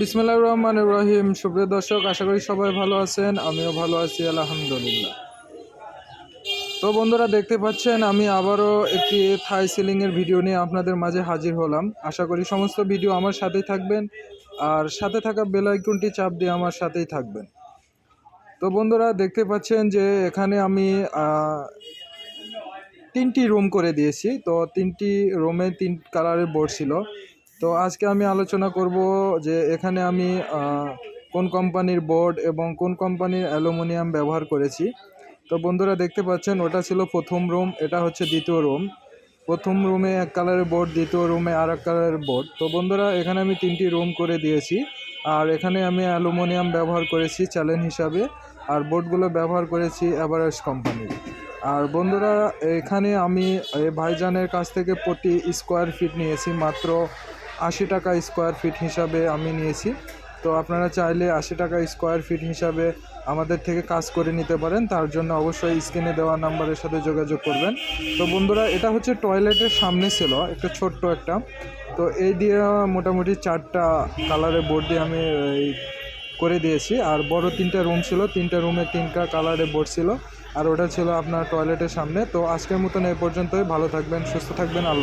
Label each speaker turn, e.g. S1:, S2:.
S1: বিসমিল্লাহির রহমানির রহিম। সুপ্রিয় দর্শক, আশা করি সবাই ভালো আছেন, আমিও ভালো আছি আলহামদুলিল্লাহ। তো বন্ধুরা, দেখতে পাচ্ছেন আমি আবারও একটি থাই সিলিংয়ের ভিডিও নিয়ে আপনাদের মাঝে হাজির হলাম। আশা করি সমস্ত ভিডিও আমার সাথেই থাকবেন, আর সাথে থাকা বেল আইকনটি চাপ দিয়ে আমার সাথেই থাকবেন। তো বন্ধুরা, দেখতে পাচ্ছেন যে এখানে আমি তিনটি রুম করে দিয়েছি। তো তিনটি রুমে তিন কালারের বোর্ড ছিল। তো আজকে আমি আলোচনা করব যে এখানে আমি কোন কোম্পানির বোর্ড এবং কোন কোম্পানির অ্যালুমিনিয়াম ব্যবহার করেছি। তো বন্ধুরা, দেখতে পাচ্ছেন ওটা ছিল প্রথম রুম, এটা হচ্ছে দ্বিতীয় রুম। প্রথম রুমে এক কালারের বোর্ড, দ্বিতীয় রুমে আর এক কালারের বোর্ড। তো বন্ধুরা, এখানে আমি তিনটি রুম করে দিয়েছি, আর এখানে আমি অ্যালুমিনিয়াম ব্যবহার করেছি চ্যালেঞ্জ হিসাবে, আর বোর্ডগুলো ব্যবহার করেছি এভারেস্ট কোম্পানির। আর বন্ধুরা, এখানে আমি ভাইজানের কাছ থেকে প্রতি স্কোয়ার ফিট নিয়েছি মাত্র 80 টাকা স্কোয়ার ফিট হিসাবে আমি নিয়েছি। তো আপনারা চাইলে 80 টাকা স্কোয়ার ফিট হিসাবে আমাদের থেকে কাজ করে নিতে পারেন। তার জন্য অবশ্যই স্ক্রিনে দেওয়া নাম্বারের সাথে যোগাযোগ করবেন। তো বন্ধুরা, এটা হচ্ছে টয়লেটের সামনে ছিল একটা ছোট্ট একটা। তো এই দিয়ে মোটামুটি 4টা কালারের বোর্ড দিয়ে আমি করে দিয়েছি। আর বড় 3টা রুম ছিল, 3টা রুমে 3টা কালারের বোর্ড ছিল, আর ওটা ছিল আপনার টয়লেটের সামনে। তো আজকের মতন এই পর্যন্তই। ভালো থাকবেন, সুস্থ থাকবেন, আল্লাহ।